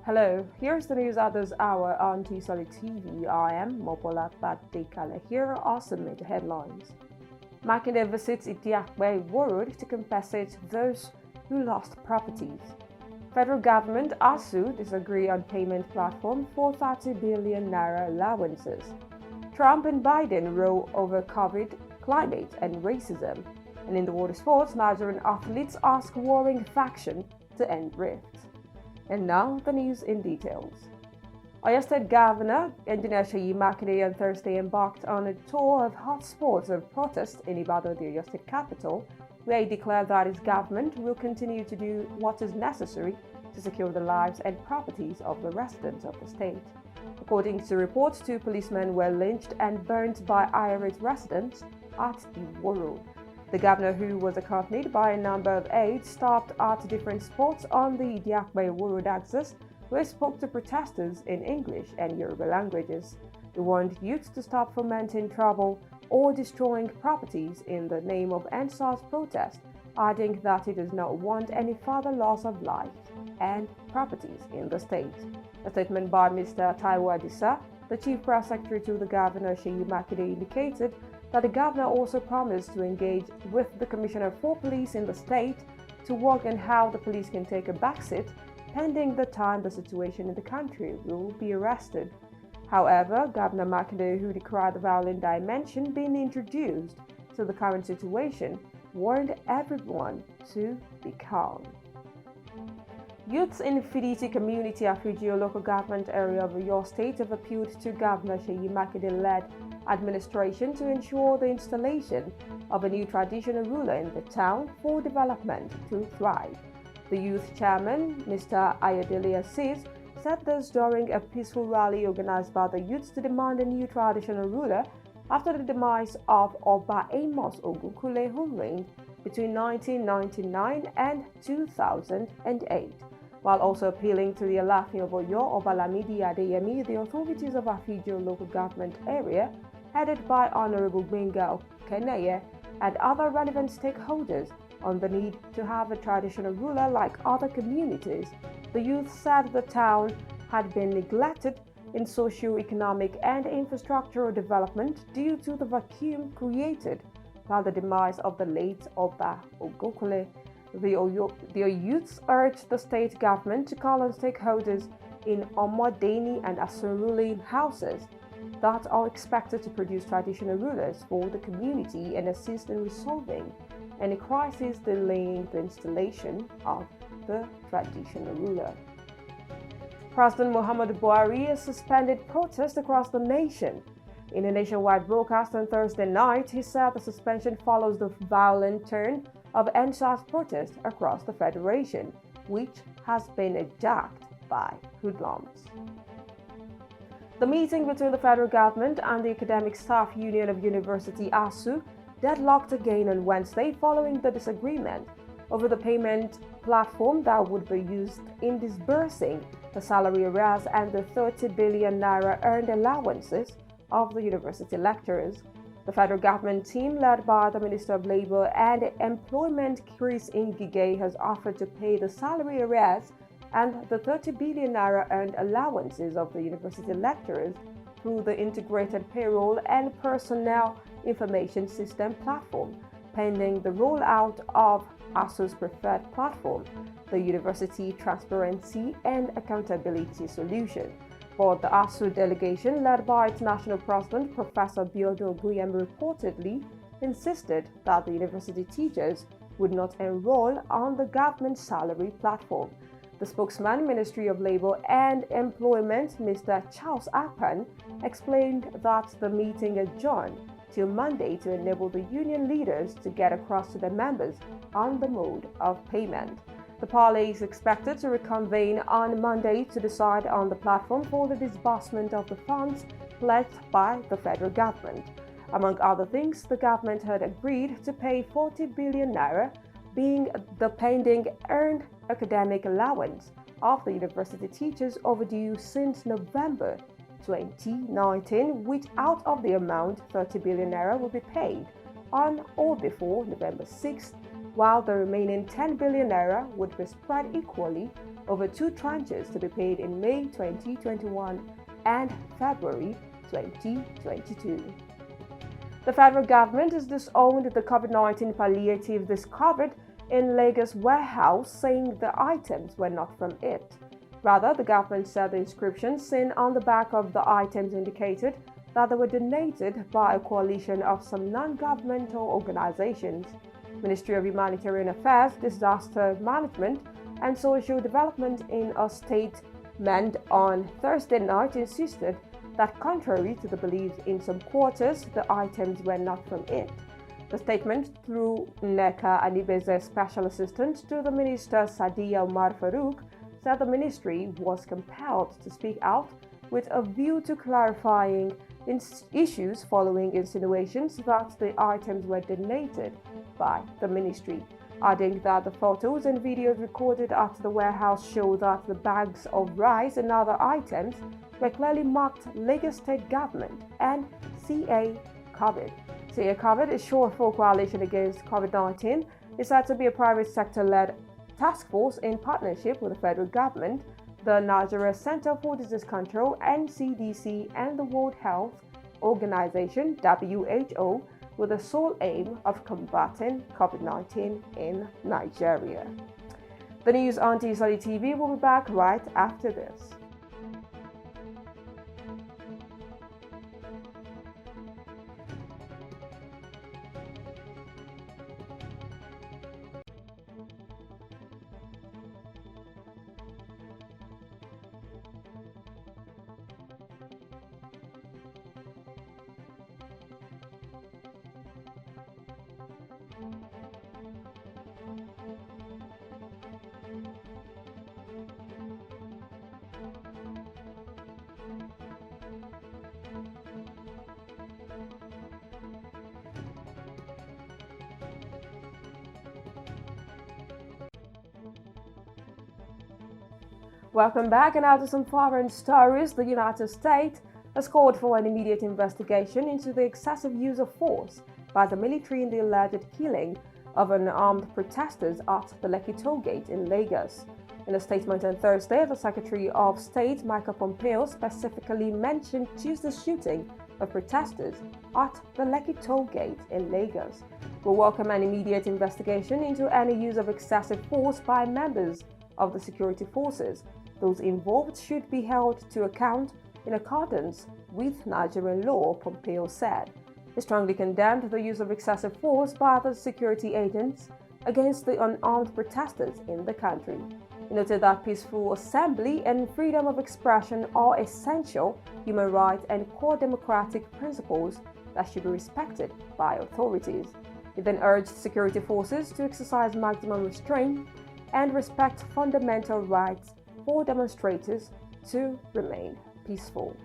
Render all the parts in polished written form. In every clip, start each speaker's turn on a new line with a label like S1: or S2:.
S1: Hello, here's the news at this hour on Tstv. I am Mopola Badekale. Here are some major headlines. MAKINDE visits IDI-APE worried to compensate those who lost properties. Federal government ASUU disagree on payment platform for 30 billion naira allowances. Trump and Biden row over COVID, climate and racism. And in the world of sports, Nigerian athletes ask warring faction to end rifts. And now the news in details. Oyo State Governor Engineer Seyi Makinde on Thursday embarked on a tour of hotspots of protest in Ibadan, the Oyo State capital, where he declared that his government will continue to do what is necessary to secure the lives and properties of the residents of the state. According to reports, 2 policemen were lynched and burnt by irate residents at Ilorin. The governor, who was accompanied by a number of aides, stopped at different spots on the IDI-APE road axis, where he spoke to protesters in English and Yoruba languages. He warned youth to stop fomenting trouble or destroying properties in the name of EndSARS protest, adding that he does not want any further loss of life and properties in the state. A statement by Mr. Taiwo Adisa, the chief press secretary to the governor Seyi Makinde, indicated that the governor also promised to engage with the commissioner for police in the state to work on how the police can take a backseat pending the time the situation in the country will be arrested. However, Governor Makinde, who decried the violent dimension being introduced to the current situation, warned everyone to be calm. Youths in Fiditi community Afigio local government area of Oyo State have appealed to Governor Seyi Makinde-led administration to ensure the installation of a new traditional ruler in the town for development to thrive. The youth chairman, Mr. Ayodele Assis, said this during a peaceful rally organized by the youths to demand a new traditional ruler after the demise of Oba Amos Ogunkule, who reigned between 1999 and 2008. While also appealing to the Alafin of Oyo, Obalamidi Adeyemi, the authorities of Afigio local government area, headed by Honorable Benga Okeneye, and other relevant stakeholders on the need to have a traditional ruler like other communities. The youth said the town had been neglected in socio-economic and infrastructural development due to the vacuum created by the demise of the late Oba Ogunkule. The youths urged the state government to call on stakeholders in Omodeni and Asuruli houses that are expected to produce traditional rulers for the community and assist in resolving any crisis delaying the installation of the traditional ruler. President Muhammadu Buhari has suspended protests across the nation. In a nationwide broadcast on Thursday night, he said the suspension follows the violent turn of EndSARS protests across the Federation, which has been hijacked by hoodlums. The meeting between the federal government and the Academic Staff Union of University ASUU deadlocked again on Wednesday following the disagreement over the payment platform that would be used in disbursing the salary arrears and the 30 billion naira earned allowances of the university lecturers. The federal government team, led by the Minister of Labour and Employment Chris Ngige, has offered to pay the salary arrears and the 30 billion naira earned allowances of the university lecturers through the Integrated Payroll and Personnel Information System platform, pending the rollout of ASUU's preferred platform, the University Transparency and Accountability Solution. But the ASUU delegation, led by its national president, Professor Biodo Guyem, reportedly insisted that the university teachers would not enroll on the government salary platform. The spokesman, Ministry of Labour and Employment, Mr. Charles Akpan, explained that the meeting adjourned till Monday to enable the union leaders to get across to their members on the mode of payment. The parley is expected to reconvene on Monday to decide on the platform for the disbursement of the funds pledged by the federal government. Among other things, the government had agreed to pay 40 billion naira, being the pending earned academic allowance of the university teachers overdue since November 2019, which out of the amount, 30 billion naira will be paid on or before November 6, while the remaining 10 billion naira would be spread equally over 2 tranches to be paid in May 2021 and February 2022. The federal government has disowned the COVID-19 palliative discovered in Lagos warehouse, saying the items were not from it. Rather, the government said the inscriptions seen on the back of the items indicated that they were donated by a coalition of some non-governmental organizations. Ministry of Humanitarian Affairs, Disaster Management and Social Development in a statement on Thursday night insisted that contrary to the beliefs in some quarters, the items were not from it. The statement, through Nneka Anibeze's special assistant to the minister Sadiya Umar Farouk, said the ministry was compelled to speak out with a view to clarifying issues following insinuations that the items were donated by the ministry, adding that the photos and videos recorded at the warehouse show that the bags of rice and other items were clearly marked Lagos State Government and CA COVID. CA COVID is short for Coalition Against COVID-19. It's said to be a private sector-led task force in partnership with the federal government, the Nigeria Center for Disease Control (NCDC) and the World Health Organization (WHO), with the sole aim of combating COVID-19 in Nigeria. The news on Tstv will be back right after this. Welcome back, and now to some foreign stories. The United States has called for an immediate investigation into the excessive use of force by the military in the alleged killing of unarmed protesters at the Lekki toll gate in Lagos. In a statement on Thursday, the Secretary of State, Michael Pompeo, specifically mentioned Tuesday's shooting of protesters at the Lekki toll gate in Lagos. We welcome an immediate investigation into any use of excessive force by members of the security forces. Those involved should be held to account in accordance with Nigerian law, Pompeo said. He strongly condemned the use of excessive force by the security agents against the unarmed protesters in the country. He noted that peaceful assembly and freedom of expression are essential human rights and core democratic principles that should be respected by authorities. He then urged security forces to exercise maximum restraint and respect fundamental rights for demonstrators to remain peaceful.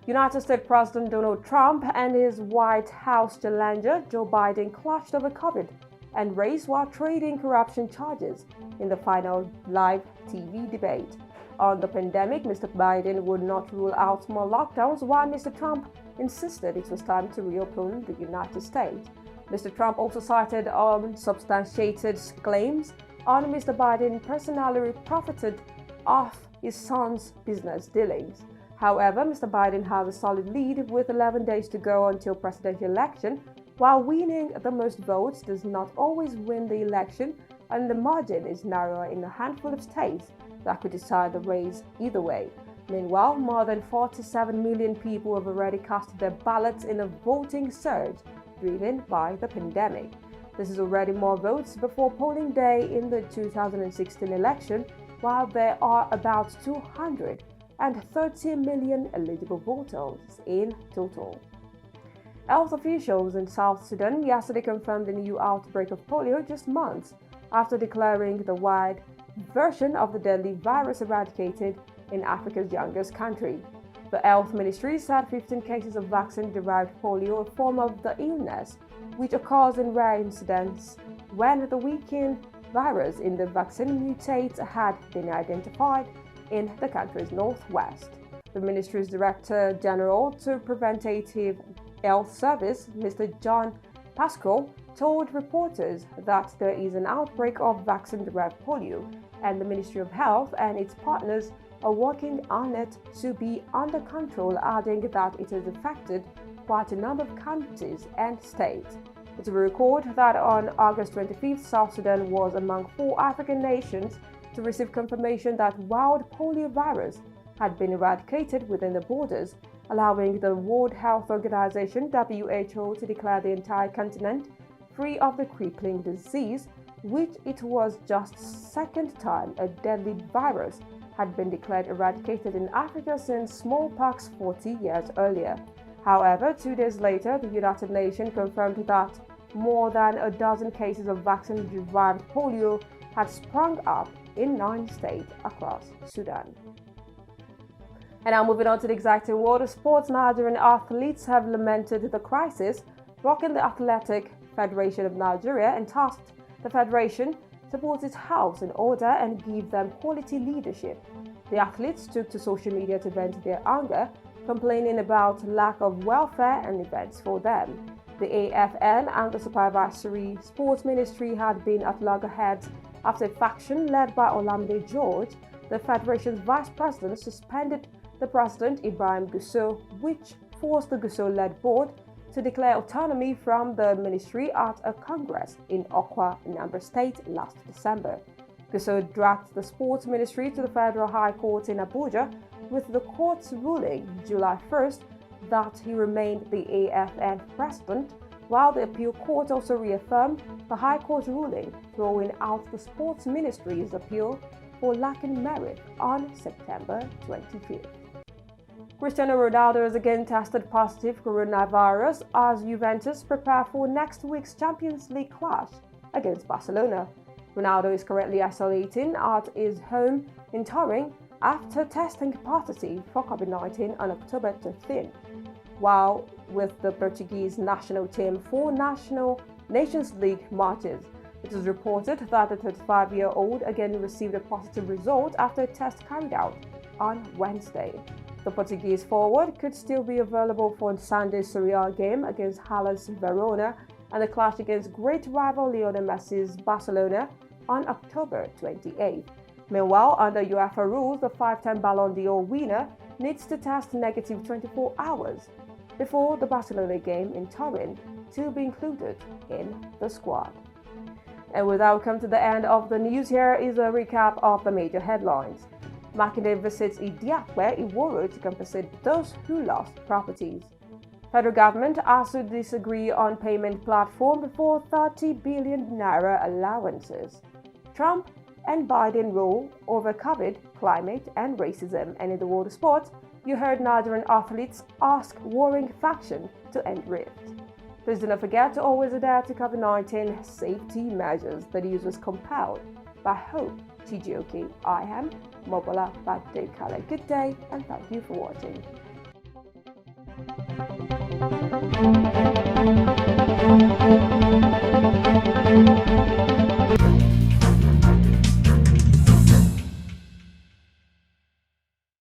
S1: United States President Donald Trump and his White House challenger Joe Biden clashed over COVID and race while trading corruption charges in the final live TV debate. On the pandemic, Mr. Biden would not rule out more lockdowns, while Mr. Trump insisted it was time to reopen the United States. Mr. Trump also cited unsubstantiated claims on Mr. Biden personally profited off his son's business dealings. However, Mr. Biden has a solid lead with 11 days to go until presidential election. While winning the most votes does not always win the election, and the margin is narrower in a handful of states that could decide the race either way. Meanwhile, more than 47 million people have already cast their ballots in a voting surge driven by the pandemic. This is already more votes before polling day in the 2016 election, while there are about 230 million eligible voters in total. Health officials in South Sudan yesterday confirmed a new outbreak of polio just months after declaring the wide version of the deadly virus eradicated in Africa's youngest country. The health ministry said 15 cases of vaccine-derived polio, a form of the illness which occurs in rare incidents when the weakened virus in the vaccine mutates, had been identified in the country's northwest. The ministry's Director General to Preventative Health Service, Mr. John Pascoe, told reporters that there is an outbreak of vaccine-derived polio, and the Ministry of Health and its partners are working on it to be under control, adding that it has affected quite a number of counties and states. It will record that on August 25th, South Sudan was among 4 African nations to receive confirmation that wild polio virus had been eradicated within the borders, allowing the World Health Organization (WHO) to declare the entire continent free of the crippling disease, which it was just second time a deadly virus had been declared eradicated in Africa since smallpox 40 years earlier. However, 2 days later, the United Nations confirmed that more than a dozen cases of vaccine-derived polio had sprung up in 9 states across Sudan. And now moving on to the exciting world of sports, Nigerian athletes have lamented the crisis rocking the Athletic Federation of Nigeria and tasked the federation to put its house in order and give them quality leadership. The athletes took to social media to vent their anger, complaining about lack of welfare and events for them. The AFN and the Supervisory Sports Ministry had been at loggerheads after a faction led by Olamide George, the federation's vice president, suspended the president Ibrahim Gusau, which forced the Gusau-led board to declare autonomy from the ministry at a congress in Okwa, Anambra State, last December. Gusau dragged the sports ministry to the Federal High Court in Abuja, with the court's ruling July 1st that he remained the AFN president, while the appeal court also reaffirmed the High Court ruling, throwing out the sports ministry's appeal for lacking merit on September 25th. Cristiano Ronaldo has again tested positive coronavirus as Juventus prepare for next week's Champions League clash against Barcelona. Ronaldo is currently isolating at his home in Turin after testing positive for COVID-19 on October 13th. While with the Portuguese national team for Nations League matches, it is reported that the 35-year-old again received a positive result after a test carried out on Wednesday. The Portuguese forward could still be available for Sunday's Serie A game against Hellas Verona and the clash against great rival Lionel Messi's Barcelona on October 28th. Meanwhile, under UEFA rules, the 5-time Ballon d'Or winner needs to test negative 24 hours before the Barcelona game in Turin to be included in the squad. And with that, we come to the end of the news. Here is a recap of the major headlines. Makinde visits IDI-APE to compensate those who lost properties. Federal government ASUU disagree on payment platform for 30 billion naira allowances. Trump and Biden roll over COVID, climate, and racism. And in the world of sports, you heard Nigerian athletes ask warring faction to end rift. Please do not forget to always adhere to COVID-19 safety measures. The news was compiled by Hope Chijioke. I am Mobola Badekale. Good day and thank you for watching.